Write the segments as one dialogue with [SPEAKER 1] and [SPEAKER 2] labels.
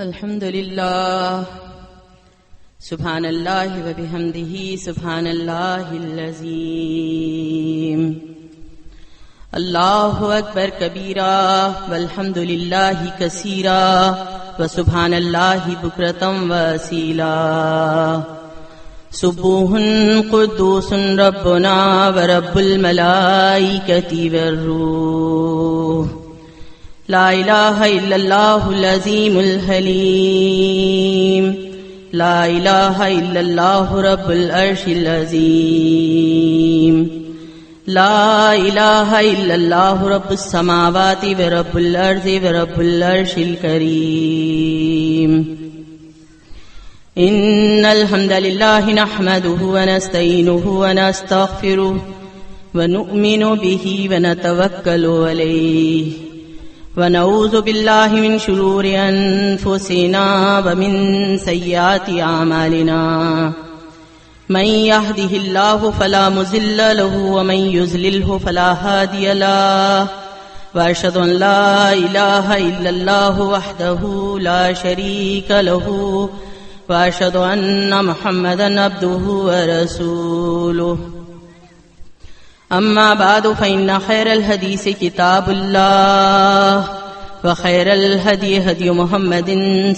[SPEAKER 1] الحمد لله سبحان الله وبحمده سبحان الله العظيم الله أكبر كبيرا والحمد لله كثيرا وسبحان الله بكرة وأصيلا سبوح قدوس ربنا ورب الملائكة والروح لا إله إلا الله العظيم الحليم لا إله إلا الله رب العرش العظيم لا إله إلا الله رب السماوات ورب الأرض ورب العرش الكريم إن الحمد لله نحمده ونستعينه ونستغفره ونؤمن به ونتوكل عليه ونعوذ بالله من شرور أنفسنا ومن سيئات أعمالنا من يهده الله فلا مضل له ومن يضلله فلا هادي له وأشهد أن لا إله إلا الله وحده لا شريك له وأشهد أن محمدا عبده ورسوله أما بعد فإن خير الحديث كتاب الله وخير الهدي هدي محمد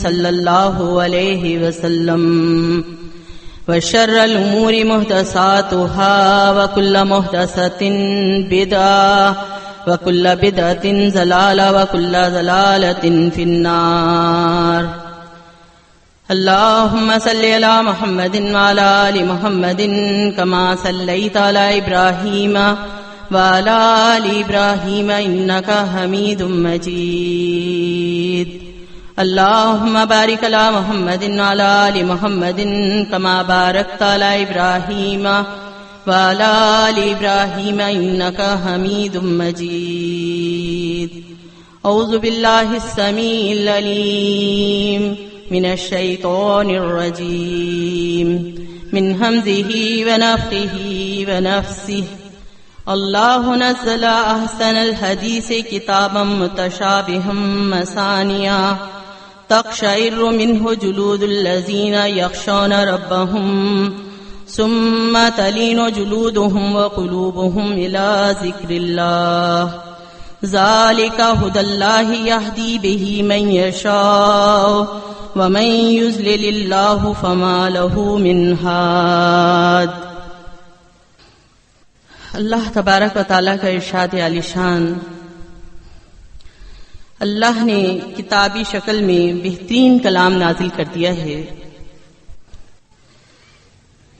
[SPEAKER 1] صلى الله عليه وسلم وشر الأمور محدثاتها وكل محدثة بدعة وكل بدعة ضلالة وكل ضلالة في النار اللهم صل على محمد وعلى آل محمد كما صليت على إبراهيم وعلى آل إبراهيم إنك حميد مجيد اللهم بارك على محمد وعلى آل محمد كما باركت على إبراهيم وعلى آل إبراهيم إنك حميد مجيد أعوذ بالله السميع العليم من الشيطان الرجيم من همزه ونفخه ونفسه الله نزل أحسن الحديث كتابا متشابها مثانيا تقشعر منه جلود الذين يخشون ربهم ثم تلين جلودهم وقلوبهم إلى ذكر الله ذلك هدى الله يهدي به من يشاء ومن يضلل الله فما له من هاد۔ اللہ تبارک و تعالیٰ کا ارشاد عالی شان، اللہ نے کتابی شکل میں بہترین کلام نازل کر دیا ہے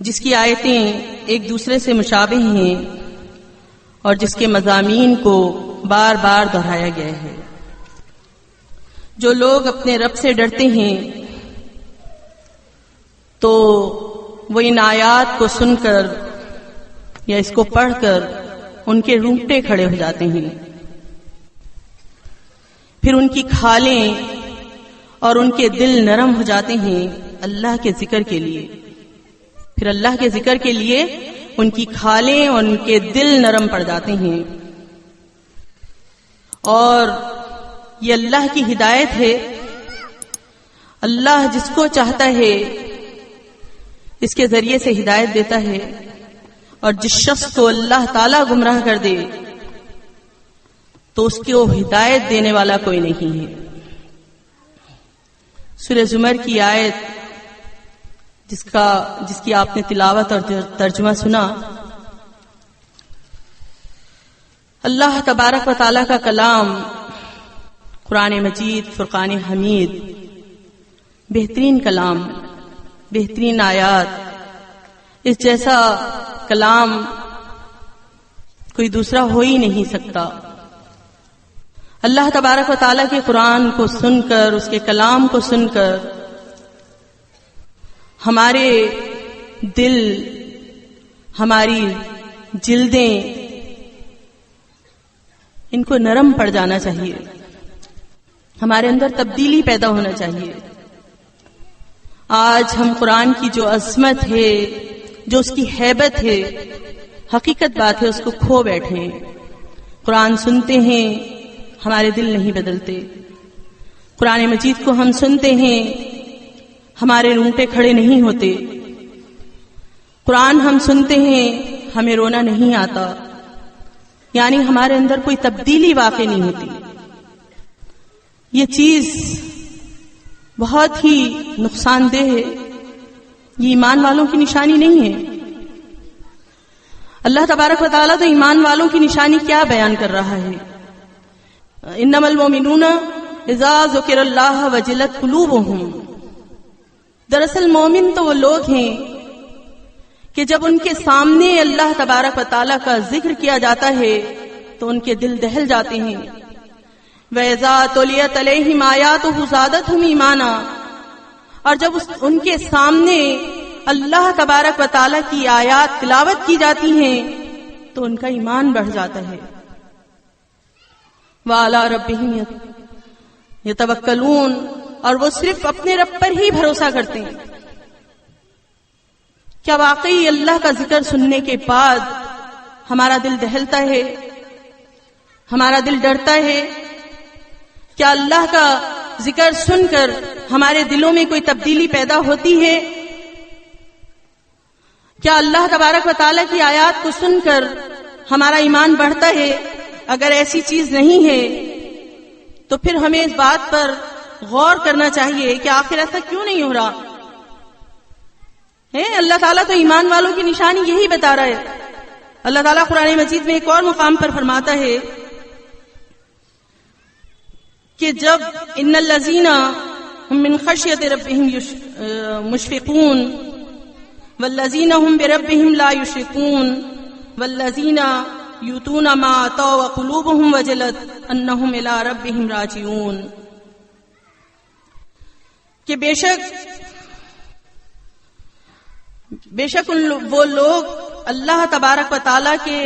[SPEAKER 1] جس کی آیتیں ایک دوسرے سے مشابہ ہیں اور جس کے مضامین کو بار بار دہرایا گیا ہے۔ جو لوگ اپنے رب سے ڈرتے ہیں تو وہ ان آیات کو سن کر یا اس کو پڑھ کر ان کے رونگٹے کھڑے ہو جاتے ہیں، پھر ان کی کھالیں اور ان کے دل نرم ہو جاتے ہیں اللہ کے ذکر کے لیے، پھر اللہ کے ذکر کے لیے ان کی کھالیں اور ان کے دل نرم پڑ جاتے ہیں۔ اور یہ اللہ کی ہدایت ہے، اللہ جس کو چاہتا ہے اس کے ذریعے سے ہدایت دیتا ہے، اور جس شخص کو اللہ تعالیٰ گمراہ کر دے تو اس کو ہدایت دینے والا کوئی نہیں ہے۔ سورہ زمر کی آیت جس کی آپ نے تلاوت اور ترجمہ سنا، اللہ تبارک و تعالیٰ کا کلام قرآن مجید، فرقان حمید، بہترین کلام، بہترین آیات، اس جیسا کلام کوئی دوسرا ہو ہی نہیں سکتا۔ اللہ تبارک و تعالیٰ کے قرآن کو سن کر، اس کے کلام کو سن کر ہمارے دل، ہماری جلدیں ان کو نرم پڑ جانا چاہیے، ہمارے اندر تبدیلی پیدا ہونا چاہیے۔ آج ہم قرآن کی جو عظمت ہے، جو اس کی ہیبت ہے، حقیقت بات ہے، اس کو کھو بیٹھے ہیں۔ قرآن سنتے ہیں، ہمارے دل نہیں بدلتے، قرآن مجید کو ہم سنتے ہیں، ہمارے رونگٹے کھڑے نہیں ہوتے. قرآن ہم سنتے ہیں، ہمیں رونا نہیں آتا، یعنی ہمارے اندر کوئی تبدیلی واقع نہیں ہوتی. یہ چیز بہت ہی نقصان دہ ہے، یہ ایمان والوں کی نشانی نہیں ہے. اللہ تبارک و تعالیٰ تو ایمان والوں کی نشانی کیا بیان کر رہا ہے؟ انما المؤمنون اذا ذکر اللہ وجلت قلوبہم. دراصل مومن تو وہ لوگ ہیں کہ جب ان کے سامنے اللہ تبارک و تعالیٰ کا ذکر کیا جاتا ہے تو ان کے دل دہل جاتے ہیں. وَإِذَا تُلِيَتْ عَلَيْهِمْ آيَاتُهُ زَادَتْهُمْ ایمانا، اور جب ان کے سامنے اللہ تبارک و تعالیٰ کی آیات تلاوت کی جاتی ہیں تو ان کا ایمان بڑھ جاتا ہے. وَعَلَىٰ رَبِّهِمْ يَتَوَكَّلُونَ، اور وہ صرف اپنے رب پر ہی بھروسہ کرتے ہیں. کیا واقعی اللہ کا ذکر سننے کے بعد ہمارا دل دہلتا ہے، ہمارا دل ڈرتا ہے؟ کیا اللہ کا ذکر سن کر ہمارے دلوں میں کوئی تبدیلی پیدا ہوتی ہے؟ کیا اللہ تبارک و تعالیٰ کی آیات کو سن کر ہمارا ایمان بڑھتا ہے؟ اگر ایسی چیز نہیں ہے تو پھر ہمیں اس بات پر غور کرنا چاہیے کہ آخر ایسا کیوں نہیں ہو رہا ہے. اللہ تعالیٰ تو ایمان والوں کی نشانی یہی بتا رہا ہے. اللہ تعالیٰ قرآن مجید میں ایک اور مقام پر فرماتا ہے کہ جب ان الذین هم من خشیۃ ربهم مشفقون والذین هم بربهم لا یشرکون والذین یؤتون ما آتوا وقلوبهم وجلت انہم الی ربهم راجعون، کہ بے شک وہ لوگ اللہ تبارک و تعالیٰ کے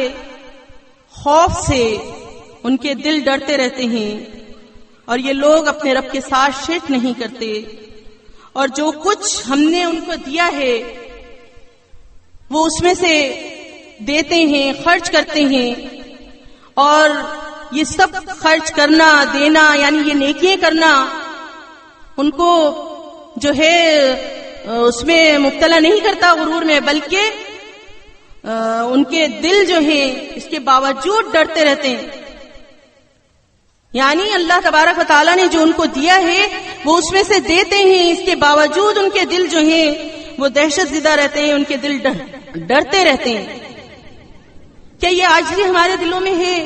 [SPEAKER 1] خوف سے ان کے دل ڈرتے رہتے ہیں، اور یہ لوگ اپنے رب کے ساتھ شرک نہیں کرتے، اور جو کچھ ہم نے ان کو دیا ہے وہ اس میں سے دیتے ہیں، خرچ کرتے ہیں. اور یہ سب خرچ کرنا، دینا، یعنی یہ نیکیاں کرنا ان کو جو ہے اس میں مبتلا نہیں کرتا غرور میں، بلکہ ان کے دل جو ہیں اس کے باوجود ڈرتے رہتے ہیں. یعنی اللہ تبارک و تعالیٰ نے جو ان کو دیا ہے وہ اس میں سے دیتے ہیں، اس کے باوجود ان کے دل جو ہیں وہ دہشت زدہ رہتے ہیں، ان کے دل ڈرتے رہتے ہیں. کیا یہ عاجزی ہمارے دلوں میں ہے؟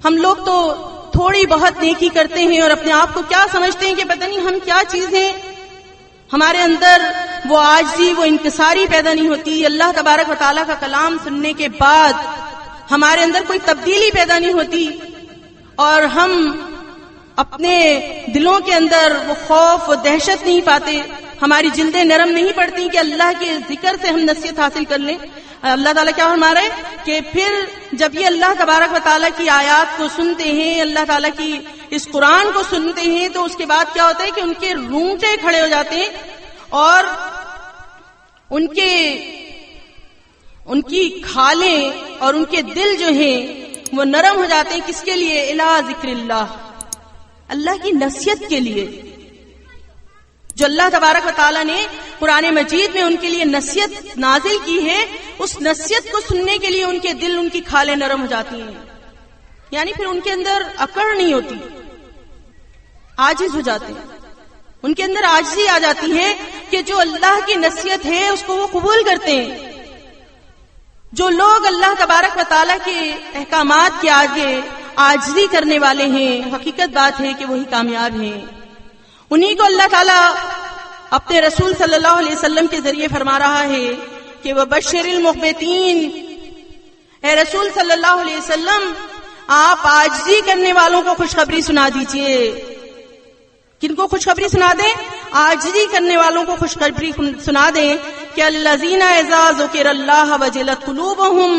[SPEAKER 1] ہم لوگ تو تھوڑی بہت نیکی کرتے ہیں اور اپنے آپ کو کیا سمجھتے ہیں کہ پتہ نہیں ہم کیا چیز ہیں. ہمارے اندر وہ عاجزی، وہ انکساری پیدا نہیں ہوتی. اللہ تبارک و تعالیٰ کا کلام سننے کے بعد ہمارے اندر کوئی تبدیلی پیدا نہیں ہوتی، اور ہم اپنے دلوں کے اندر وہ خوف، وہ دہشت نہیں پاتے. ہماری جلدیں نرم نہیں پڑتی کہ اللہ کے ذکر سے ہم نصیحت حاصل کر لیں. اللہ تعالیٰ کیا فرما رہے ہیں کہ پھر جب یہ اللہ تبارک و تعالیٰ کی آیات کو سنتے ہیں، اللہ تعالیٰ کی اس قرآن کو سنتے ہیں، تو اس کے بعد کیا ہوتا ہے کہ ان کے رونگٹے کھڑے ہو جاتے ہیں اور ان کی کھالیں اور ان کے دل جو ہیں وہ نرم ہو جاتے ہیں. کس کے لیے؟ الی ذکر اللہ، اللہ کی نصیحت کے لیے. جو اللہ تبارک و تعالیٰ نے قرآن مجید میں ان کے لیے نصیحت نازل کی ہے، اس نصیحت کو سننے کے لیے ان کے دل، ان کی کھالیں نرم ہو جاتی ہیں. یعنی پھر ان کے اندر اکڑ نہیں ہوتی، عاجز ہو جاتے ہیں. ان کے اندر عاجزی آ جاتی ہے کہ جو اللہ کی نصیحت ہے اس کو وہ قبول کرتے ہیں. جو لوگ اللہ تبارک و تعالیٰ کے احکامات کے آگے عاجزی کرنے والے ہیں، حقیقت بات ہے کہ وہی کامیاب ہیں. انہی کو اللہ تعالیٰ اپنے رسول صلی اللہ علیہ وسلم کے ذریعے فرما رہا ہے کہ وبشر المخبتین، اے رسول صلی اللہ علیہ وسلم آپ عاجزی کرنے والوں کو خوشخبری سنا دیجئے. کن کو خوشخبری سنا دیں؟ عاجزی کرنے والوں کو خوشخبری سنا دیں کہ الذین اذا ذکر اللہ وجلت قلوبہم،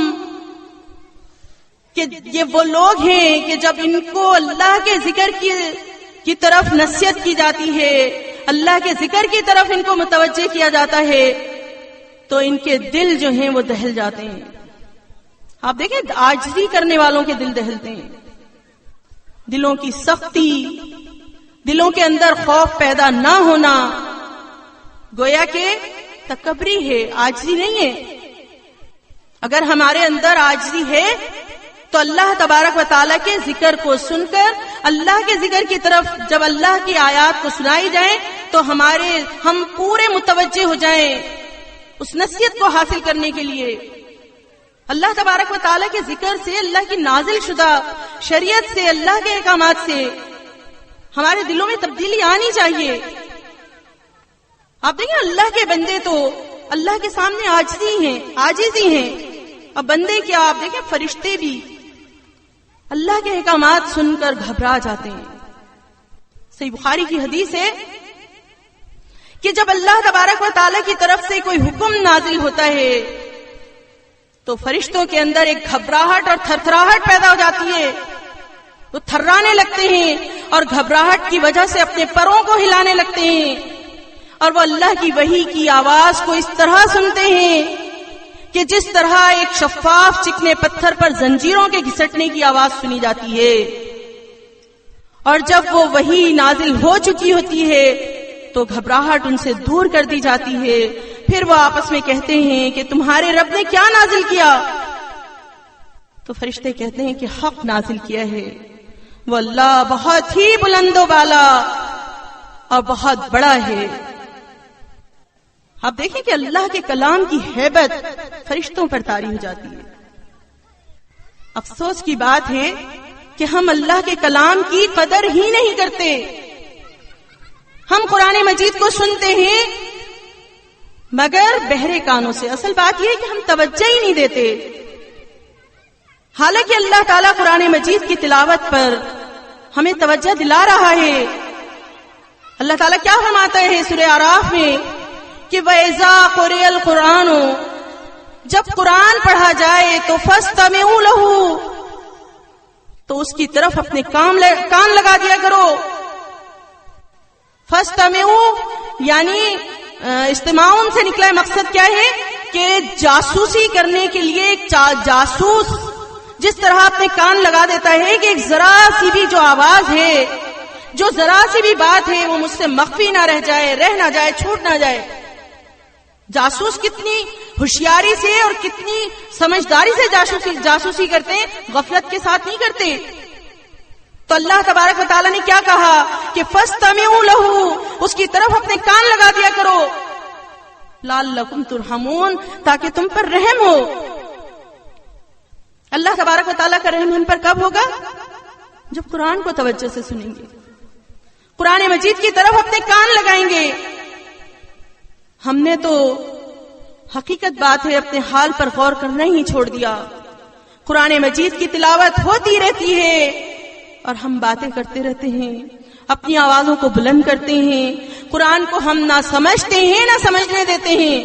[SPEAKER 1] کہ یہ وہ لوگ ہیں کہ جب ان کو اللہ کے ذکر کی طرف نصیحت کی جاتی ہے، اللہ کے ذکر کی طرف ان کو متوجہ کیا جاتا ہے، تو ان کے دل جو ہیں وہ دہل جاتے ہیں. آپ دیکھیں عاجزی کرنے والوں کے دل دہلتے ہیں. دلوں کی سختی، دلوں کے اندر خوف پیدا نہ ہونا گویا کہ تکبری ہے، عاجزی نہیں ہے۔ اگر ہمارے اندر عاجزی ہے تو اللہ تبارک و تعالیٰ کے ذکر کو سن کر، اللہ کے ذکر کی طرف جب اللہ کی آیات کو سنائی جائیں تو ہم پورے متوجہ ہو جائیں اس نصیحت کو حاصل کرنے کے لیے۔ اللہ تبارک و تعالیٰ کے ذکر سے، اللہ کی نازل شدہ شریعت سے، اللہ کے احکامات سے ہمارے دلوں میں تبدیلی آنی چاہیے۔ آپ دیکھیں اللہ کے بندے تو اللہ کے سامنے عاجزی ہیں۔ اب بندے کیا، آپ دیکھیں فرشتے بھی اللہ کے احکامات سن کر گھبرا جاتے ہیں۔ صحیح بخاری کی حدیث ہے کہ جب اللہ تبارک و تعالیٰ کی طرف سے کوئی حکم نازل ہوتا ہے تو فرشتوں کے اندر ایک گھبراہٹ اور تھرتھراہٹ پیدا ہو جاتی ہے، وہ تھرانے لگتے ہیں اور گھبراہٹ کی وجہ سے اپنے پروں کو ہلانے لگتے ہیں، اور وہ اللہ کی وحی کی آواز کو اس طرح سنتے ہیں کہ جس طرح ایک شفاف چکنے پتھر پر زنجیروں کے گھسٹنے کی آواز سنی جاتی ہے۔ اور جب وہ وحی نازل ہو چکی ہوتی ہے تو گھبراہٹ ان سے دور کر دی جاتی ہے۔ پھر وہ آپس میں کہتے ہیں کہ تمہارے رب نے کیا نازل کیا؟ تو فرشتے کہتے ہیں کہ حق نازل کیا ہے، وہ اللہ بہت ہی بلند و بالا اور بہت بڑا ہے۔ آپ دیکھیں کہ اللہ کے کلام کی ہیبت فرشتوں پر طاری ہو جاتی ہے۔ افسوس کی بات ہے کہ ہم اللہ کے کلام کی قدر ہی نہیں کرتے۔ ہم قرآن مجید کو سنتے ہیں مگر بہرے کانوں سے۔ اصل بات یہ ہے کہ ہم توجہ ہی نہیں دیتے، حالانکہ اللہ تعالیٰ قرآن مجید کی تلاوت پر ہمیں توجہ دلا رہا ہے۔ اللہ تعالیٰ کیا فرماتا ہے سورہ اعراف میں کہ وَإِذَا قُرِئَ الْقُرْآنُ، جب قرآن پڑھا جائے تو فَاسْتَمِعُوا لَهُ، تو اس کی طرف اپنے کان لگا دیا کرو۔ فَاسْتَمِعُوا یعنی استماعون سے نکلا مقصد کیا ہے کہ جاسوسی کرنے کے لیے ایک جاسوس جس طرح اپنے کان لگا دیتا ہے کہ ایک ذرا سی بھی جو آواز ہے، جو ذرا سی بھی بات ہے وہ مجھ سے مخفی نہ رہ جائے، رہ نہ جائے، چھوٹ نہ جائے۔ جاسوس کتنی ہوشیاری سے اور کتنی سمجھداری سے جاسوسی کرتے ہیں، غفلت کے ساتھ نہیں کرتے۔ تو اللہ تبارک و تعالیٰ نے کیا کہا کہ فَاسْتَمِعُوا لَهُ، اس کی طرف اپنے کان لگا دیا کرو، لَعَلَّكُمْ تُرْحَمُونَ، تاکہ تم پر رحم ہو۔ اللہ تبارک و تعالیٰ کا رحم ہم پر کب ہوگا؟ جب قرآن کو توجہ سے سنیں گے، قرآن مجید کی طرف اپنے کان لگائیں گے۔ ہم نے تو حقیقت بات ہے اپنے حال پر غور کرنا ہی چھوڑ دیا۔ قرآن مجید کی تلاوت ہوتی رہتی ہے اور ہم باتیں کرتے رہتے ہیں، اپنی آوازوں کو بلند کرتے ہیں، قرآن کو ہم نہ سمجھتے ہیں نہ سمجھنے دیتے ہیں۔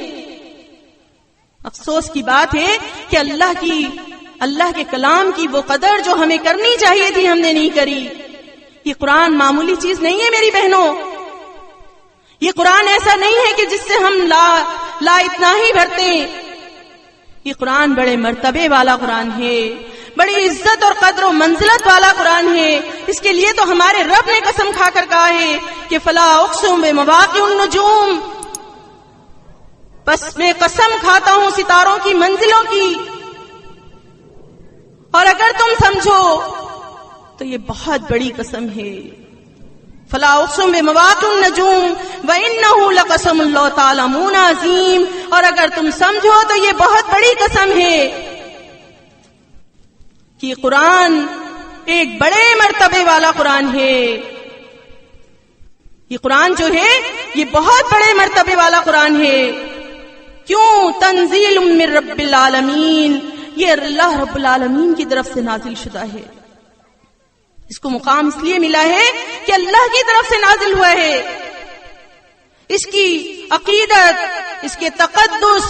[SPEAKER 1] افسوس کی بات ہے کہ اللہ کے کلام کی وہ قدر جو ہمیں کرنی چاہیے تھی ہم نے نہیں کری۔ یہ قرآن معمولی چیز نہیں ہے میری بہنوں، یہ قرآن ایسا نہیں ہے کہ جس سے ہم لا اتنا ہی بھرتے ہیں۔ یہ قرآن بڑے مرتبے والا قرآن ہے، بڑی عزت اور قدر و منزلت والا قرآن ہے۔ اس کے لیے تو ہمارے رب نے قسم کھا کر کہا ہے کہ فلا اقسم بمواقع النجوم، بس میں قسم کھاتا ہوں ستاروں کی منزلوں کی۔ اور اگر تم سمجھو تو یہ بہت بڑی قسم ہے۔ فلا اقسم بمواقع النجوم وانه لقسم لو تعلمون عظیم، اور اگر تم سمجھو تو یہ بہت بڑی قسم ہے کہ قرآن ایک بڑے مرتبے والا قرآن ہے۔ یہ قرآن جو ہے یہ بہت بڑے مرتبے والا قرآن ہے۔ کیوں؟ تنزیل من رب العالمین، یہ اللہ رب العالمین کی طرف سے نازل شدہ ہے۔ اس کو مقام اس لیے ملا ہے کہ اللہ کی طرف سے نازل ہوا ہے۔ اس کی عقیدت، اس کے تقدس،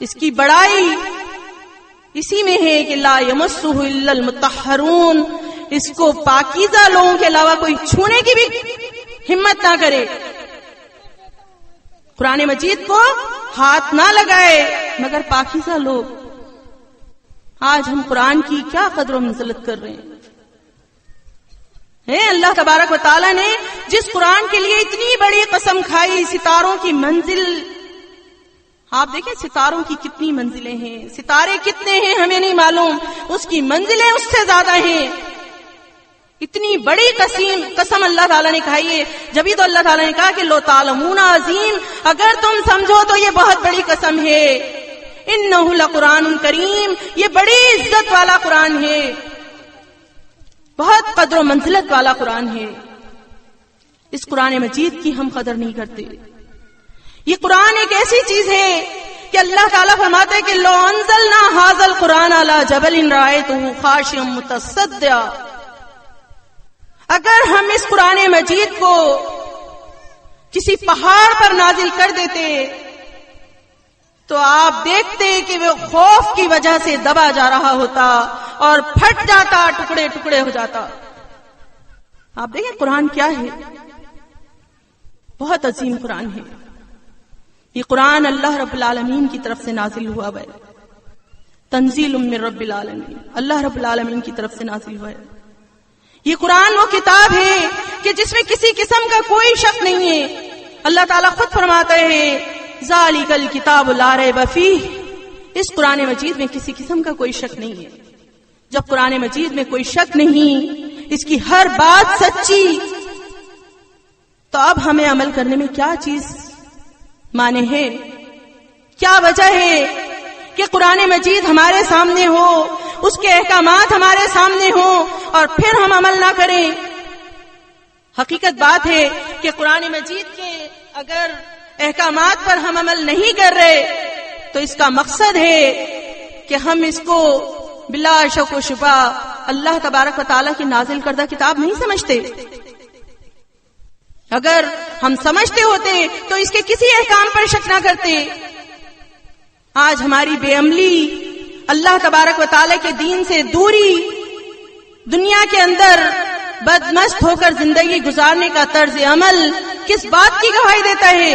[SPEAKER 1] اس کی بڑائی اسی میں ہے کہ لا یمسہ الا المطہرون، اس کو پاکیزہ لوگوں کے علاوہ کوئی چھونے کی بھی ہمت نہ کرے۔ قرآن مجید کو ہاتھ نہ لگائے مگر پاکیزہ لوگ۔ آج ہم قرآن کی کیا قدر و منزلت کر رہے ہیں؟ اللہ تبارک و تعالیٰ نے جس قرآن کے لیے اتنی بڑی قسم کھائی، ستاروں کی منزل، آپ دیکھیں ستاروں کی کتنی منزلیں ہیں، ستارے کتنے ہیں ہمیں نہیں معلوم، اس کی منزلیں اس سے زیادہ ہیں. اتنی بڑی قسم اللہ تعالیٰ نے کھائی ہے. جبھی تو اللہ تعالیٰ نے کہا کہ لو تعلمون عظیم، اگر تم سمجھو تو یہ بہت بڑی قسم ہے. انہ لقرآن کریم، یہ بڑی عزت والا قرآن ہے، بہت قدر و منزلت والا قرآن ہے. اس قرآن مجید کی ہم قدر نہیں کرتے. یہ قرآن ایک ایسی چیز ہے کہ اللہ تعالیٰ فرماتے ہیں کہ لو انزلنا ھذا القرآن علی جبل رأیتہ خاشعا متصدعا، اگر ہم اس قرآن مجید کو کسی پہاڑ پر نازل کر دیتے تو آپ دیکھتے کہ وہ خوف کی وجہ سے دبا جا رہا ہوتا اور پھٹ جاتا، ٹکڑے ٹکڑے ہو جاتا. آپ دیکھیں قرآن کیا ہے، بہت عظیم قرآن ہے. یہ قرآن اللہ رب العالمین کی طرف سے نازل ہوا ہے، تنزیل من رب العالمین، اللہ رب العالمین کی طرف سے نازل ہوا ہے. یہ قرآن وہ کتاب ہے کہ جس میں کسی قسم کا کوئی شک نہیں ہے. اللہ تعالیٰ خود فرماتا ہے ذالک الکتاب لا ریب فیہ، اس قرآن مجید میں کسی قسم کا کوئی شک نہیں ہے. جب قرآن مجید میں کوئی شک نہیں، اس کی ہر بات سچی، تو اب ہمیں عمل کرنے میں کیا چیز مانے ہے، کیا وجہ ہے کہ قرآن مجید ہمارے سامنے ہو، اس کے احکامات ہمارے سامنے ہوں اور پھر ہم عمل نہ کریں. حقیقت بات ہے کہ قرآن مجید کے اگر احکامات پر ہم عمل نہیں کر رہے تو اس کا مقصد ہے کہ ہم اس کو بلا شک و شبہ اللہ تبارک و تعالیٰ کی نازل کردہ کتاب نہیں سمجھتے. اگر ہم سمجھتے ہوتے تو اس کے کسی احکام پر شک نہ کرتے. آج ہماری بے عملی، اللہ تبارک و تعالیٰ کے دین سے دوری، دنیا کے اندر بدمست ہو کر زندگی گزارنے کا طرز عمل کس بات کی گواہی دیتا ہے؟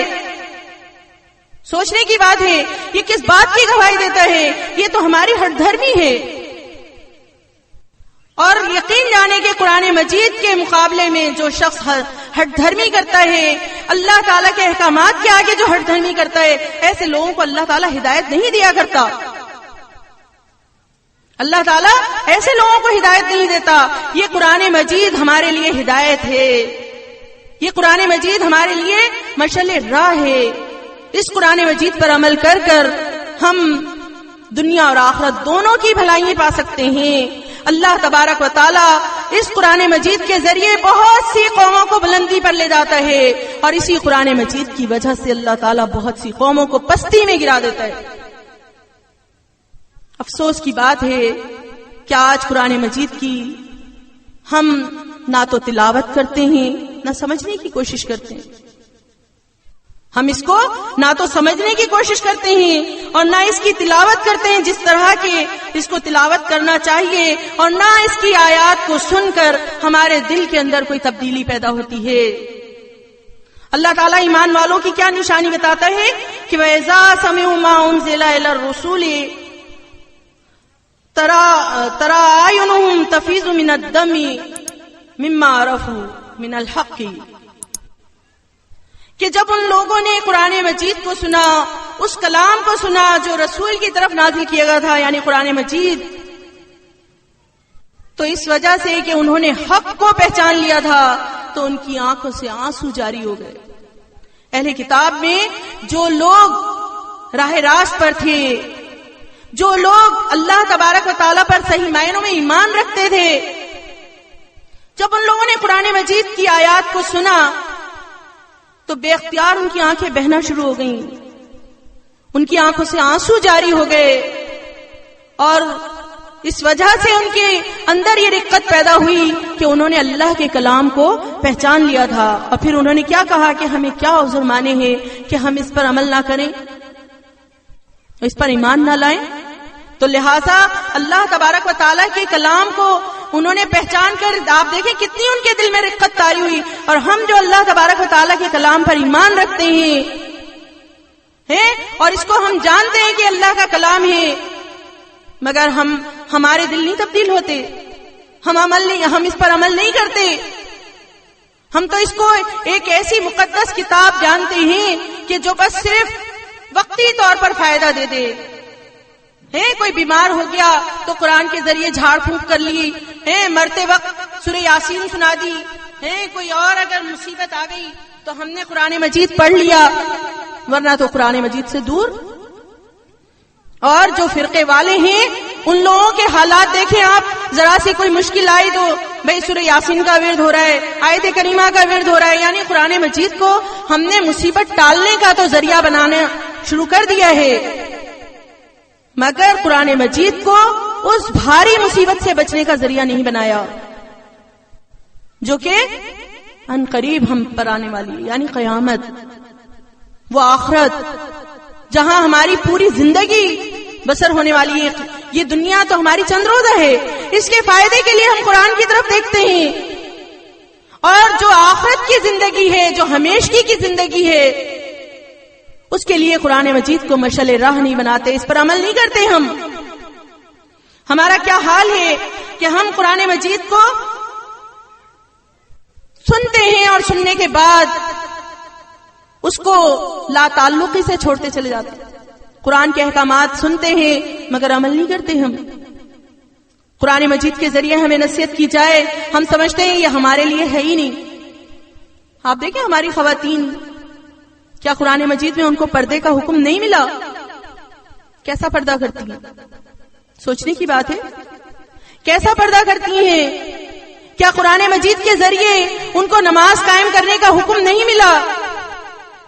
[SPEAKER 1] سوچنے کی بات ہے، یہ کس بات کی گواہی دیتا ہے؟ یہ تو ہماری ہٹ دھرمی ہے. اور یقین جانے کہ قرآن مجید کے مقابلے میں جو شخص ہٹ دھرمی کرتا ہے، اللہ تعالیٰ کے احکامات کے آگے جو ہٹ دھرمی کرتا ہے، ایسے لوگوں کو اللہ تعالیٰ ہدایت نہیں دیا کرتا. اللہ تعالیٰ ایسے لوگوں کو ہدایت نہیں دیتا. یہ قرآن مجید ہمارے لیے ہدایت ہے، یہ قرآن مجید ہمارے لیے مشعل راہ ہے. اس قرآن مجید پر عمل کر کر ہم دنیا اور آخرت دونوں کی بھلائیاں پا سکتے ہیں. اللہ تبارک و تعالیٰ اس قرآن مجید کے ذریعے بہت سی قوموں کو بلندی پر لے جاتا ہے، اور اسی قرآن مجید کی وجہ سے اللہ تعالیٰ بہت سی قوموں کو پستی میں گرا دیتا ہے. افسوس کی بات ہے کہ آج قرآن مجید کی ہم نہ تو تلاوت کرتے ہیں نہ سمجھنے کی کوشش کرتے ہیں. ہم اس کو نہ تو سمجھنے کی کوشش کرتے ہیں اور نہ اس کی تلاوت کرتے ہیں جس طرح کے اس کو تلاوت کرنا چاہیے، اور نہ اس کی آیات کو سن کر ہمارے دل کے اندر کوئی تبدیلی پیدا ہوتی ہے. اللہ تعالیٰ ایمان والوں کی کیا نشانی بتاتا ہے کہ وَإِذَا سَمِعُوا مَا أُنزِلَ إِلَى الرُّسُولِ تَرَى أَعْيُنَهُمْ تَفِيضُ مِنَ الدَّمِ مِمَّا عَرَفُوا مِنَ الْحَقِّ، کہ جب ان لوگوں نے قرآن مجید کو سنا، اس کلام کو سنا جو رسول کی طرف نازل کیا گیا تھا، یعنی قرآن مجید، تو اس وجہ سے کہ انہوں نے حق کو پہچان لیا تھا تو ان کی آنکھوں سے آنسو جاری ہو گئے. اہل کتاب میں جو لوگ راہ راست پر تھے، جو لوگ اللہ تبارک و تعالیٰ پر صحیح معنوں میں ایمان رکھتے تھے، جب ان لوگوں نے قرآن مجید کی آیات کو سنا تو بے اختیار ان کی آنکھیں بہنا شروع ہو گئیں، ان کی آنکھوں سے آنسو جاری ہو گئے، اور اس وجہ سے ان کے اندر یہ رقت پیدا ہوئی کہ انہوں نے اللہ کے کلام کو پہچان لیا تھا. اور پھر انہوں نے کیا کہا کہ ہمیں کیا عذر مانے ہیں کہ ہم اس پر عمل نہ کریں، اس پر ایمان نہ لائیں. تو لہٰذا اللہ تبارک و تعالیٰ کے کلام کو انہوں نے پہچان کر، آپ دیکھیں کتنی ان کے دل میں رقت طاری ہوئی. اور ہم جو اللہ تبارک و تعالیٰ کے کلام پر ایمان رکھتے ہیں اور اس کو ہم جانتے ہیں کہ اللہ کا کلام ہے، مگر ہمارے دل نہیں تبدیل ہوتے، ہم اس پر عمل نہیں کرتے. ہم تو اس کو ایک ایسی مقدس کتاب جانتے ہیں کہ جو بس صرف وقتی طور پر فائدہ دے دے. کوئی بیمار ہو گیا تو قرآن کے ذریعے جھاڑ پھونک کر لی, مرتے وقت سورہ یاسین سنا دی, کوئی اور اگر مصیبت آ گئی تو ہم نے قرآن مجید پڑھ لیا, ورنہ تو قرآن مجید سے دور. اور جو فرقے والے ہیں ان لوگوں کے حالات دیکھیں آپ, ذرا سی کوئی مشکل آئی تو بھئی سورہ یاسین کا ورد ہو رہا ہے, آیت کریمہ کا ورد ہو رہا ہے, یعنی قرآن مجید کو ہم نے مصیبت ٹالنے کا تو ذریعہ بنانا شروع کر دیا ہے, مگر قرآن مجید کو اس بھاری مصیبت سے بچنے کا ذریعہ نہیں بنایا جو کہ ان قریب ہم پر آنے والی ہے, یعنی قیامت, وہ آخرت جہاں ہماری پوری زندگی بسر ہونے والی ہے. یہ دنیا تو ہماری چند روزہ ہے, اس کے فائدے کے لیے ہم قرآن کی طرف دیکھتے ہیں, اور جو آخرت کی زندگی ہے, جو ہمیشگی کی زندگی ہے, اس کے لیے قرآن مجید کو مشعل راہ نہیں بناتے, اس پر عمل نہیں کرتے. ہمارا کیا حال ہے کہ ہم قرآن مجید کو سنتے ہیں اور سننے کے بعد اس کو لا تعلقی سے چھوڑتے چلے جاتے ہیں. قرآن کے احکامات سنتے ہیں مگر عمل نہیں کرتے. ہم قرآن مجید کے ذریعے ہمیں نصیحت کی جائے, ہم سمجھتے ہیں یہ ہمارے لیے ہے ہی نہیں. آپ دیکھیں ہماری خواتین, کیا قرآن مجید میں ان کو پردے کا حکم نہیں ملا؟ کیسا پردہ کرتی ہیں؟ سوچنے کی بات ہے. کیسا پردہ کرتی ہیں؟ کیا قرآن مجید کے ذریعے ان کو نماز قائم کرنے کا حکم نہیں ملا؟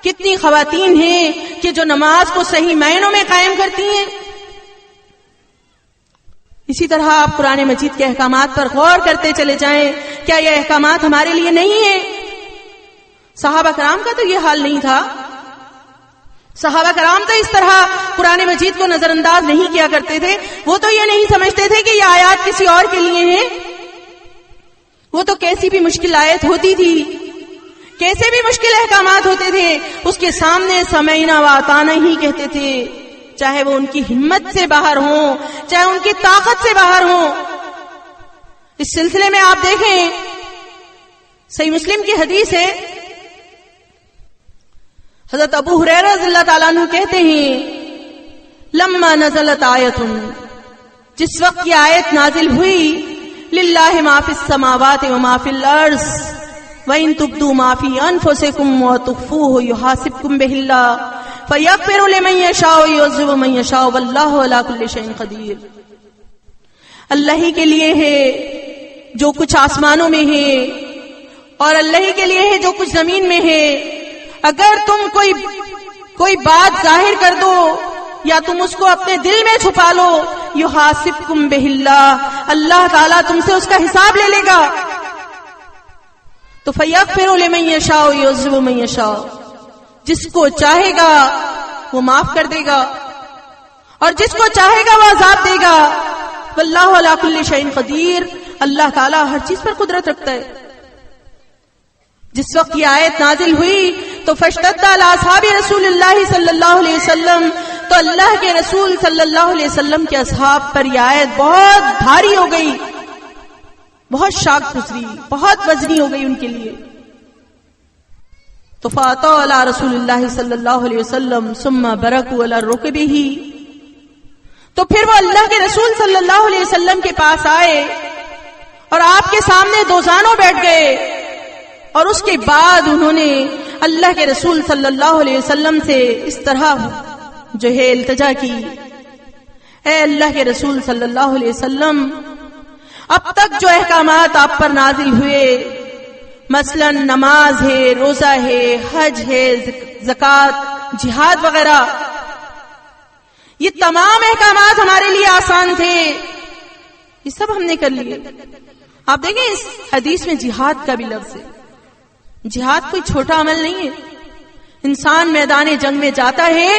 [SPEAKER 1] کتنی خواتین ہیں کہ جو نماز کو صحیح معنوں میں قائم کرتی ہیں. اسی طرح آپ قرآن مجید کے احکامات پر غور کرتے چلے جائیں. کیا یہ احکامات ہمارے لیے نہیں ہیں؟ صحابہ کرام کا تو یہ حال نہیں تھا. صحابہ کرام تو اس طرح قرآن مجید کو نظر انداز نہیں کیا کرتے تھے. وہ تو یہ نہیں سمجھتے تھے کہ یہ آیات کسی اور کے لیے ہیں. وہ تو کیسی بھی مشکل آیت ہوتی تھی, کیسے بھی مشکل احکامات ہوتے تھے, اس کے سامنے سمعنا و اطعنا ہی کہتے تھے, چاہے وہ ان کی ہمت سے باہر ہوں, چاہے ان کی طاقت سے باہر ہوں. اس سلسلے میں آپ دیکھیں صحیح مسلم کی حدیث ہے, حضرت ابو ہریرہ رضی اللہ تعالیٰ عنہ کہتے ہیں, لما نزلت آیت, جس وقت یہ آیت نازل ہوئی, للہ ما فی السماوات وما فی الارض وَإِن تُبْدُوا مَا فِي أَنفُسِكُمْ وَتُخْفُوهُ يُحَاسِبْكُم بِهِ اللَّهُ فَيَغْفِرُ لِمَن يَشَاءُ وَيُعَذِّبُ مَن يَشَاءُ وَاللَّهُ عَلَى كُلِّ شَيْءٍ قَدِيرٌ. اللہ ہی کے لیے ہے جو کچھ آسمانوں میں ہے, اور اللہ ہی کے لیے ہے جو کچھ زمین میں ہے. اگر تم کوئی بات ظاہر کر دو یا تم اس کو اپنے دل میں چھپا لو, یحاسبکم بہ اللہ, اللہ تعالیٰ تم سے اس کا حساب لے لے گا. تو فیغفر لمن یشاء ویعذب من یشاء, جس کو چاہے گا وہ معاف کر دے گا, اور جس کو چاہے گا وہ عذاب دے گا. واللہ علی کل شیء قدیر, اللہ تعالیٰ ہر چیز پر قدرت رکھتا ہے. جس وقت یہ آیت نازل ہوئی تو فاشتد علی اصحاب رسول اللہ صلی اللہ علیہ وسلم, تو اللہ کے رسول صلی اللہ علیہ وسلم کے اصحاب پر یہ آیت بہت بھاری ہو گئی, بہت شاق گزری, بہت وزنی ہو گئی ان کے لیے. تو فاتوا علی رسول اللہ صلی اللہ علیہ وسلم ثم برکوا علی رکبہ, تو پھر وہ اللہ کے رسول صلی اللہ علیہ وسلم کے پاس آئے اور آپ کے سامنے دوزانوں بیٹھ گئے, اور اس کے بعد انہوں نے اللہ کے رسول صلی اللہ علیہ وسلم سے اس طرح جو ہے التجا کی, اے اللہ کے رسول صلی اللہ علیہ وسلم, اب تک جو احکامات آپ پر نازل ہوئے, مثلا نماز ہے, روزہ ہے, حج ہے, زکوٰۃ, جہاد وغیرہ, یہ تمام احکامات ہمارے لیے آسان تھے, یہ سب ہم نے کر لیے. آپ دیکھیں اس حدیث میں جہاد کا بھی لفظ ہے. جہاد کوئی چھوٹا عمل نہیں ہے. انسان میدان جنگ میں جاتا ہے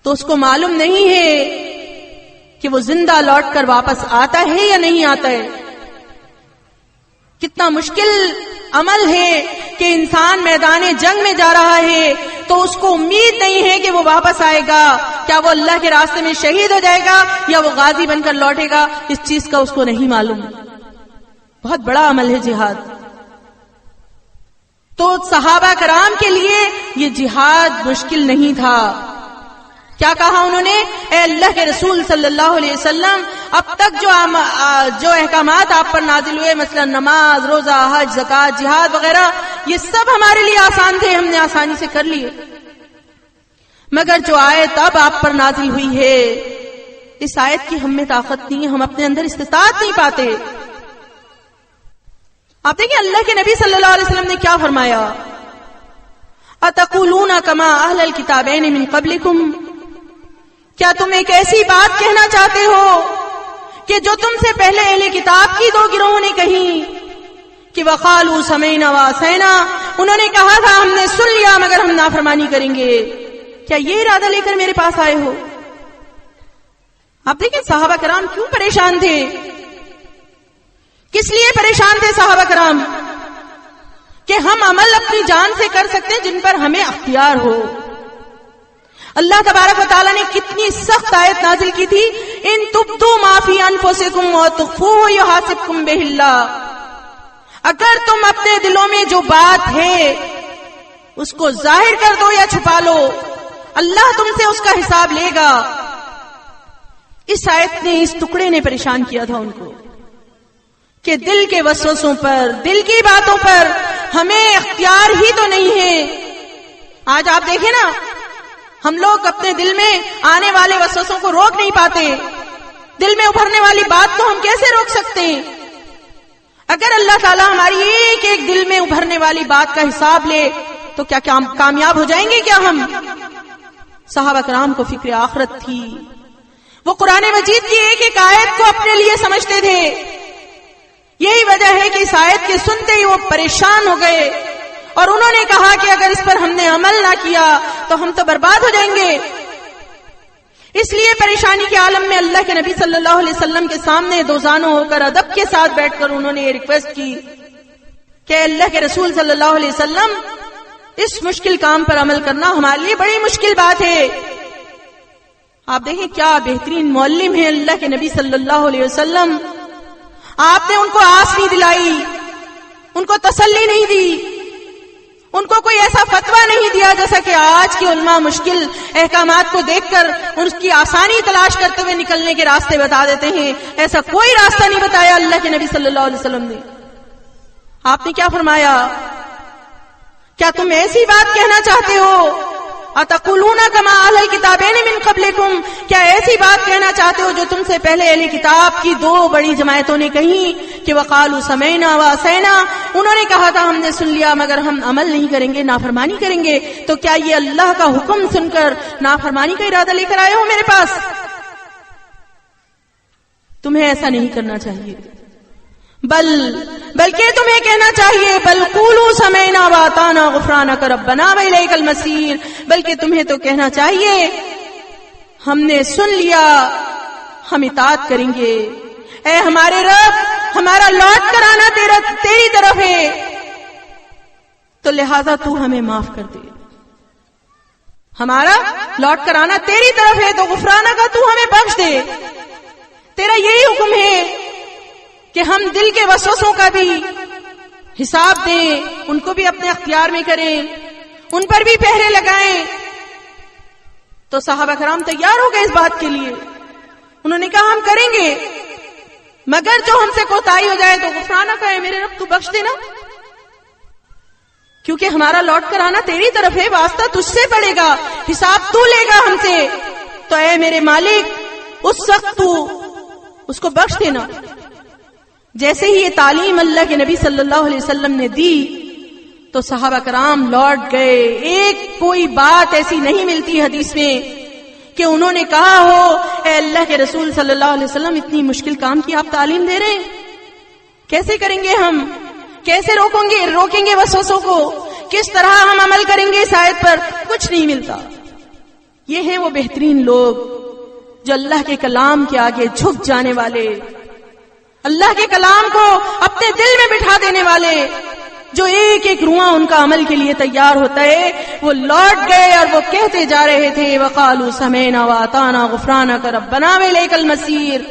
[SPEAKER 1] تو اس کو معلوم نہیں ہے کہ وہ زندہ لوٹ کر واپس آتا ہے یا نہیں آتا ہے. کتنا مشکل عمل ہے کہ انسان میدان جنگ میں جا رہا ہے تو اس کو امید نہیں ہے کہ وہ واپس آئے گا. کیا وہ اللہ کے راستے میں شہید ہو جائے گا یا وہ غازی بن کر لوٹے گا, اس چیز کا اس کو نہیں معلوم. بہت بڑا عمل ہے جہاد. تو صحابہ کرام کے لیے یہ جہاد مشکل نہیں تھا. کیا کہا انہوں نے؟ اے اللہ کے رسول صلی اللہ علیہ وسلم، اب تک جو احکامات آپ پر نازل ہوئے، مثلا نماز، روزہ، حج، زکوٰۃ، جہاد وغیرہ، یہ سب ہمارے لیے آسان تھے، ہم نے آسانی سے کر لیے. مگر جو آیت اب آپ پر نازل ہوئی ہے، اس آیت کی ہم میں طاقت نہیں، ہم اپنے اندر استطاعت نہیں پاتے. آپ دیکھیں اللہ کے نبی صلی اللہ علیہ وسلم نے کیا فرمایا؟ اتقولون کما اہل الکتابین من قبلکم، کیا تم ایک ایسی بات کہنا چاہتے ہو کہ جو تم سے پہلے اہل کتاب کی 2 گروہوں نے کہی کہ وقالوا سمعنا وعصینا، انہوں نے کہا تھا ہم نے سن لیا مگر ہم نافرمانی کریں گے. کیا یہ ارادہ لے کر میرے پاس آئے ہو؟ آپ دیکھیں صحابہ کرام کیوں پریشان تھے، کس لیے پریشان تھے صحابہ کرام؟ کہ ہم عمل اپنی جان سے کر سکتے ہیں جن پر ہمیں اختیار ہو. اللہ تبارک و تعالیٰ نے کتنی سخت آیت نازل کی تھی، ان تبدوا ما فی انفسکم وتخفوہ یحاسبکم بہ اللہ، اگر تم اپنے دلوں میں جو بات ہے اس کو ظاہر کر دو یا چھپا لو، اللہ تم سے اس کا حساب لے گا. اس آیت نے، اس ٹکڑے نے پریشان کیا تھا ان کو کہ دل کے وسوسوں پر، دل کی باتوں پر ہمیں اختیار ہی تو نہیں ہے. آج آپ دیکھیں نا، ہم لوگ اپنے دل میں آنے والے وسوسوں کو روک نہیں پاتے. دل میں ابھرنے والی بات کو ہم کیسے روک سکتے ہیں؟ اگر اللہ تعالیٰ ہماری ایک ایک دل میں ابھرنے والی بات کا حساب لے تو کیا کامیاب ہو جائیں گے کیا ہم؟ صحابہ کرام کو فکر آخرت تھی، وہ قرآن مجید کی ایک ایک آیت کو اپنے لیے سمجھتے تھے. یہی وجہ ہے کہ اس آیت کے سنتے ہی وہ پریشان ہو گئے اور انہوں نے کہا کہ اگر اس پر ہم نے عمل نہ کیا تو ہم تو برباد ہو جائیں گے. اس لیے پریشانی کے عالم میں اللہ کے نبی صلی اللہ علیہ وسلم کے سامنے دوزانوں ہو کر ادب کے ساتھ بیٹھ کر انہوں نے یہ ریکویسٹ کی کہ اللہ کے رسول صلی اللہ علیہ وسلم، اس مشکل کام پر عمل کرنا ہمارے لیے بڑی مشکل بات ہے. آپ دیکھیں کیا بہترین معلم ہے اللہ کے نبی صلی اللہ علیہ وسلم. آپ نے ان کو آس نہیں دلائی، ان کو تسلی نہیں دی، ان کو کوئی ایسا فتویٰ نہیں دیا جیسا کہ آج کے علماء مشکل احکامات کو دیکھ کر اس کی آسانی تلاش کرتے ہوئے نکلنے کے راستے بتا دیتے ہیں. ایسا کوئی راستہ نہیں بتایا اللہ کے نبی صلی اللہ علیہ وسلم نے. آپ نے کیا فرمایا؟ کیا تم ایسی بات کہنا چاہتے ہو؟ اتقولون کما اہل الکتابین من قبلکم، کیا ایسی بات کہنا چاہتے ہو جو تم سے پہلے اہل کتاب کی 2 بڑی جماعتوں نے کہی کہ وقالوا سمعنا وعصینا، انہوں نے کہا تھا ہم نے سن لیا مگر ہم عمل نہیں کریں گے، نافرمانی کریں گے. تو کیا یہ اللہ کا حکم سن کر نافرمانی کا ارادہ لے کر آئے ہو میرے پاس؟ تمہیں ایسا نہیں کرنا چاہیے، بلکہ تمہیں کہنا چاہیے بل قولوا سمعنا واطعنا غفرانک ربنا والیک المصیر، بلکہ تمہیں تو کہنا چاہیے ہم نے سن لیا، ہم اطاعت کریں گے. اے ہمارے رب، ہمارا لوٹ کر آنا تیری طرف ہے، تو لہذا تو ہمیں معاف کر دے. ہمارا لوٹ کر آنا تیری طرف ہے تو غفرانہ کا تو ہمیں بخش دے. تیرا یہی حکم ہے کہ ہم دل کے وسوسوں کا بھی حساب دیں، ان کو بھی اپنے اختیار میں کریں، ان پر بھی پہرے لگائیں. تو صحابہ کرام تیار ہو گئے اس بات کے لیے. انہوں نے کہا ہم کریں گے، مگر جو ہم سے کوتاہی ہو جائے تو غفرانہ کا ہے میرے رب تو بخش دینا، کیونکہ ہمارا لوٹ کر آنا تیری طرف ہے، واسطہ تجھ سے پڑے گا، حساب تو لے گا ہم سے. تو اے میرے مالک اس وقت تو اس کو بخش دینا. جیسے ہی یہ تعلیم اللہ کے نبی صلی اللہ علیہ وسلم نے دی تو صحابہ کرام لوٹ گئے. ایک کوئی بات ایسی نہیں ملتی حدیث میں کہ انہوں نے کہا ہو اے اللہ کے رسول صلی اللہ علیہ وسلم اتنی مشکل کام کی آپ تعلیم دے رہے ہیں، کیسے کریں گے ہم، کیسے روکیں گے وسوسوں کو، کس طرح ہم عمل کریں گے اس آیت پر؟ کچھ نہیں ملتا. یہ ہیں وہ بہترین لوگ جو اللہ کے کلام کے آگے جھک جانے والے، اللہ کے کلام کو اپنے دل میں بٹھا دینے والے، جو ایک ایک رواں ان کا عمل کے لیے تیار ہوتا ہے. وہ لوٹ گئے اور وہ کہتے جا رہے تھے وقالوا سمعنا واطعنا غفرانک ربنا والیک المصیر.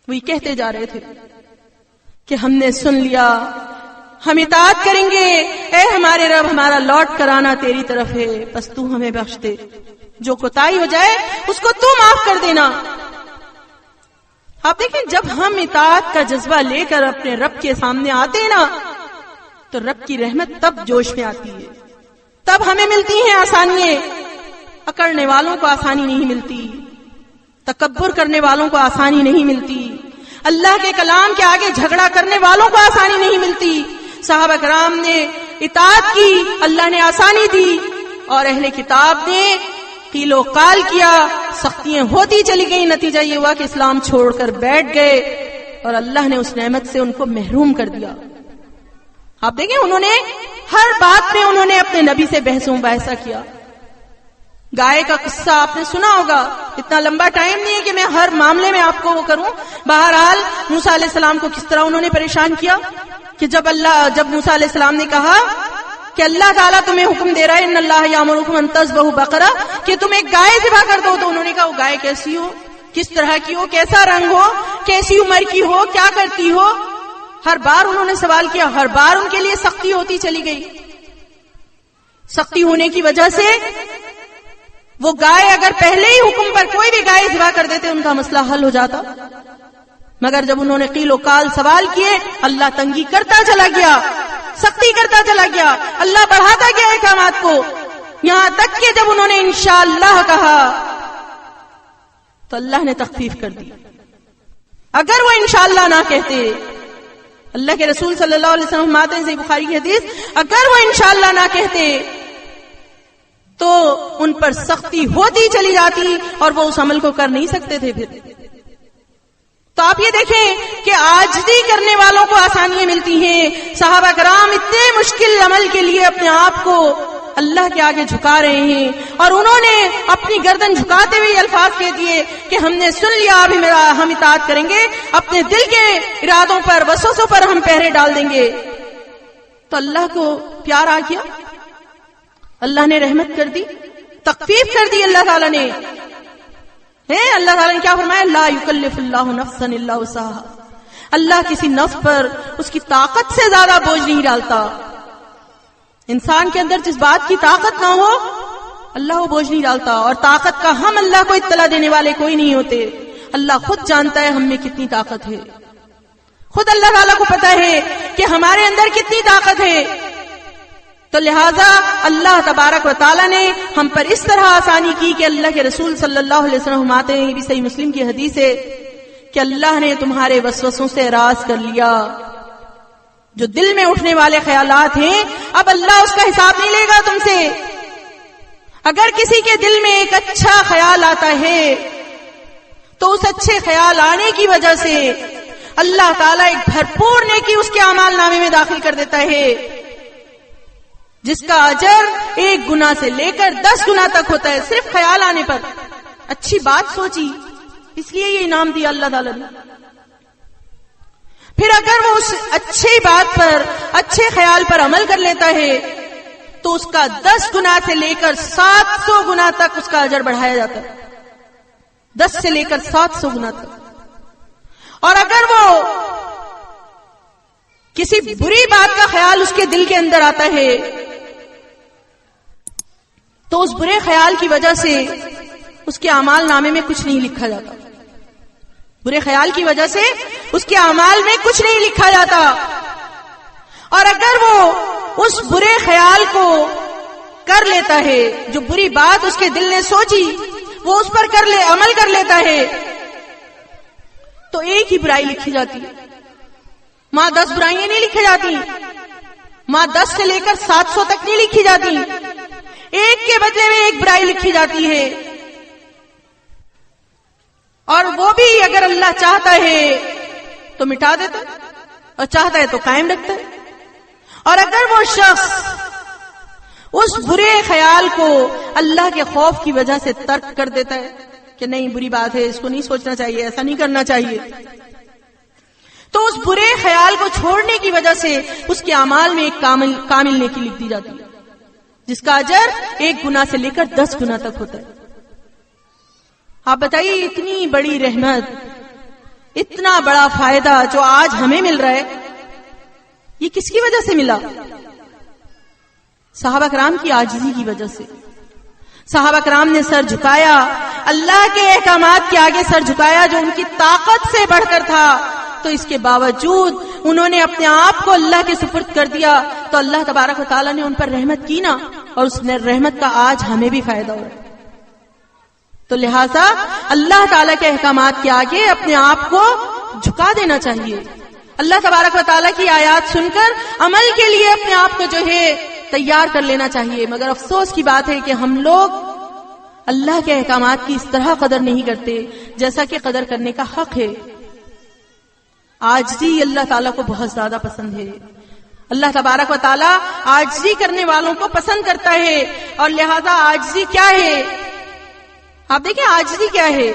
[SPEAKER 1] وہی کہتے جا رہے تھے کہ ہم نے سن لیا، ہم اطاعت کریں گے، اے ہمارے رب ہمارا لوٹ کر آنا تیری طرف ہے، بس تو ہمیں بخش دے، جو کوتاہی ہو جائے اس کو تو معاف کر دینا۔ آپ دیکھیں جب ہم اطاعت کا جذبہ لے کر اپنے رب کے سامنے آتے ہیں نا تو رب کی رحمت تب جوش میں آتی ہے، تب ہمیں ملتی ہیں آسانیاں۔ اکڑنے والوں کو آسانی نہیں ملتی، تکبر کرنے والوں کو آسانی نہیں ملتی، اللہ کے کلام کے آگے جھگڑا کرنے والوں کو آسانی نہیں ملتی۔ صحابہ کرام نے اطاعت کی، اللہ نے آسانی دی، اور اہل کتاب نے قیل و قال کیا، سختیاں ہوتی چلی گئی، نتیجہ یہ ہوا کہ اسلام چھوڑ کر بیٹھ گئے اور اللہ نے اس نعمت سے ان کو محروم کر دیا۔ آپ دیکھیں انہوں نے ہر بات میں انہوں نے اپنے نبی سے بحث و مباحثہ کیا۔ گائے کا قصہ آپ نے سنا ہوگا، اتنا لمبا ٹائم نہیں ہے کہ میں ہر معاملے میں آپ کو وہ کروں۔ بہرحال موسیٰ علیہ السلام کو کس طرح انہوں نے پریشان کیا کہ جب موسیٰ علیہ السلام نے کہا کہ اللہ تعالیٰ تمہیں حکم دے رہا ہے ان اللہ یامرکم ان تذبحوا بقرہ، کہ تم ایک گائے ذبح کر دو، تو انہوں نے کہا وہ گائے کیسی ہو، کس طرح کی ہو، کیسا رنگ ہو، کیسی عمر کی ہو، کیا کرتی ہو۔ ہر بار انہوں نے سوال کیا، ہر بار ان کے لیے سختی ہوتی چلی گئی۔ سختی ہونے کی وجہ سے وہ گائے اگر پہلے ہی حکم پر کوئی بھی گائے ذبح کر دیتے ان کا مسئلہ حل ہو جاتا، مگر جب انہوں نے قیل و قال سوال کیے اللہ تنگی کرتا چلا گیا، سختی کرتا چلا گیا، اللہ بڑھاتا گیا احکامات کو، یہاں تک کہ جب انہوں نے انشاءاللہ کہا تو اللہ نے تخفیف کر دی۔ اگر وہ انشاءاللہ نہ کہتے، اللہ کے رسول صلی اللہ علیہ وسلم فرماتے ہیں صحیح بخاری کی حدیث، اگر وہ انشاءاللہ نہ کہتے تو ان پر سختی ہوتی چلی جاتی اور وہ اس عمل کو کر نہیں سکتے تھے پھر۔ تو آپ یہ دیکھیں کہ عاجزی کرنے والوں کو آسانیاں ملتی ہیں۔ صحابہ کرام اتنے مشکل عمل کے لیے اپنے آپ کو اللہ کے آگے جھکا رہے ہیں، اور انہوں نے اپنی گردن جھکاتے ہوئے الفاظ کہہ دیے کہ ہم نے سن لیا، ابھی ہم اطاعت کریں گے، اپنے دل کے ارادوں پر وسوسوں پر ہم پہرے ڈال دیں گے۔ تو اللہ کو پیار آ گیا، اللہ نے رحمت کر دی، تخفیف کر دی اللہ تعالیٰ نے۔ اللہ تعالیٰ نے کیا فرمایا، لا یکلف اللہ نفسا الا وسعها، اللہ کسی نفس پر اس کی طاقت سے زیادہ بوجھ نہیں ڈالتا۔ انسان کے اندر جس بات کی طاقت نہ ہو اللہ وہ بوجھ نہیں ڈالتا، اور طاقت کا ہم اللہ کو اطلاع دینے والے کوئی نہیں ہوتے۔ اللہ خود جانتا ہے ہم میں کتنی طاقت ہے، خود اللہ تعالیٰ کو پتا ہے کہ ہمارے اندر کتنی طاقت ہے۔ تو لہٰذا اللہ تبارک و تعالیٰ نے ہم پر اس طرح آسانی کی کہ اللہ کے رسول صلی اللہ علیہ وسلم فرماتے ہیں، یہ بھی صحیح مسلم کی حدیث ہے، کہ اللہ نے تمہارے وسوسوں سے راز کر لیا۔ جو دل میں اٹھنے والے خیالات ہیں اب اللہ اس کا حساب نہیں لے گا تم سے۔ اگر کسی کے دل میں ایک اچھا خیال آتا ہے تو اس اچھے خیال آنے کی وجہ سے اللہ تعالیٰ ایک بھرپور نیکی اس کے اعمال نامے میں داخل کر دیتا ہے، جس کا اجر 1 گنا سے لے کر 10 گنا تک ہوتا ہے، صرف خیال آنے پر۔ اچھی بات سوچی، اس لیے یہ انعام دیا اللہ تعالیٰ نے۔ پھر اگر وہ اس اچھی بات پر، اچھے خیال پر عمل کر لیتا ہے تو اس کا 10 گنا سے لے کر 700 گنا تک اس کا اجر بڑھایا جاتا ہے، 10 سے لے کر 700 گنا تک۔ اور اگر وہ کسی بری بات کا خیال اس کے دل کے اندر آتا ہے تو اس برے خیال کی وجہ سے اس کے اعمال نامے میں کچھ نہیں لکھا جاتا، برے خیال کی وجہ سے اس کے اعمال میں کچھ نہیں لکھا جاتا۔ اور اگر وہ اس برے خیال کو کر لیتا ہے، جو بری بات اس کے دل نے سوچی وہ اس پر عمل کر لیتا ہے، تو ایک ہی برائی لکھی جاتی ہے، ماں 10 برائیاں نہیں لکھی جاتی، ماں 10 سے لے کر 700 تک نہیں لکھی جاتی، ایک کے بدلے میں ایک برائی لکھی جاتی ہے۔ اور وہ بھی اگر اللہ چاہتا ہے تو مٹا دیتا ہے، اور چاہتا ہے تو قائم رکھتا ہے۔ اور اگر وہ شخص اس برے خیال کو اللہ کے خوف کی وجہ سے ترک کر دیتا ہے کہ نہیں بری بات ہے، اس کو نہیں سوچنا چاہیے، ایسا نہیں کرنا چاہیے، تو اس برے خیال کو چھوڑنے کی وجہ سے اس کے اعمال میں ایک کامل نیکی لکھ دی جاتی ہے، جس کا اجر 1 گنا سے لے کر 10 گنا تک ہوتا ہے۔ آپ بتائیے اتنی بڑی رحمت، اتنا بڑا فائدہ جو آج ہمیں مل رہا ہے، یہ کس کی وجہ سے ملا؟ صحابہ کرام کی عاجزی کی وجہ سے. صحابہ کرام نے سر جھکایا، اللہ کے احکامات کے آگے سر جھکایا جو ان کی طاقت سے بڑھ کر تھا. تو اس کے باوجود انہوں نے اپنے آپ کو اللہ کے سپرد کر دیا، تو اللہ تبارک و تعالیٰ نے ان پر رحمت کی نا، اور اس رحمت کا آج ہمیں بھی فائدہ ہو رہا ہے. تو لہٰذا اللہ تعالیٰ کے احکامات کے آگے اپنے آپ کو جھکا دینا چاہیے. اللہ تبارک و تعالیٰ کی آیات سن کر عمل کے لیے اپنے آپ کو جو ہے تیار کر لینا چاہیے. مگر افسوس کی بات ہے کہ ہم لوگ اللہ کے احکامات کی اس طرح قدر نہیں کرتے جیسا کہ قدر کرنے کا حق ہے. عاجزی اللہ تعالیٰ کو بہت زیادہ پسند ہے. اللہ تبارک و تعالیٰ عاجزی کرنے والوں کو پسند کرتا ہے. اور لہذا عاجزی کیا ہے؟ آپ دیکھیں عاجزی کیا ہے.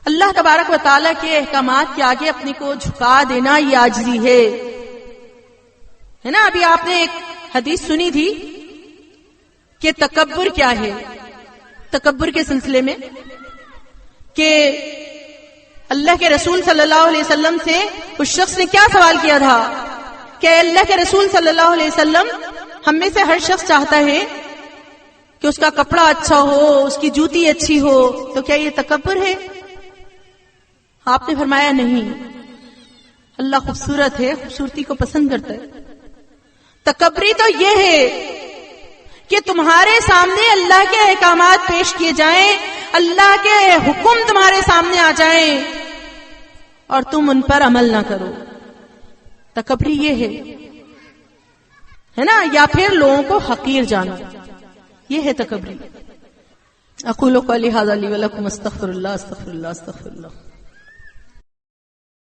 [SPEAKER 1] اللہ تبارک و تعالیٰ کے احکامات کے آگے اپنے کو جھکا دینا یہ عاجزی ہے نا. ابھی آپ نے ایک حدیث سنی تھی کہ تکبر کیا ہے. تکبر کے سلسلے میں کہ اللہ کے رسول صلی اللہ علیہ وسلم سے اس شخص نے کیا سوال کیا تھا کہ اللہ کے رسول صلی اللہ علیہ وسلم، ہم میں سے ہر شخص چاہتا ہے کہ اس کا کپڑا اچھا ہو، اس کی جوتی اچھی ہو، تو کیا یہ تکبر ہے؟ آپ نے فرمایا نہیں، اللہ خوبصورت ہے، خوبصورتی کو پسند کرتا ہے. تکبری تو یہ ہے کہ تمہارے سامنے اللہ کے احکامات پیش کیے جائیں، اللہ کے حکم تمہارے سامنے آ جائیں اور تم ان پر عمل نہ کرو. تکبری یہ ہے نا. یا پھر لوگوں کو حقیر جانا، یہ ہے تکبری. اقول قولی ھذا لی ولکم استغفر اللہ استغفر اللہ استغفر اللہ.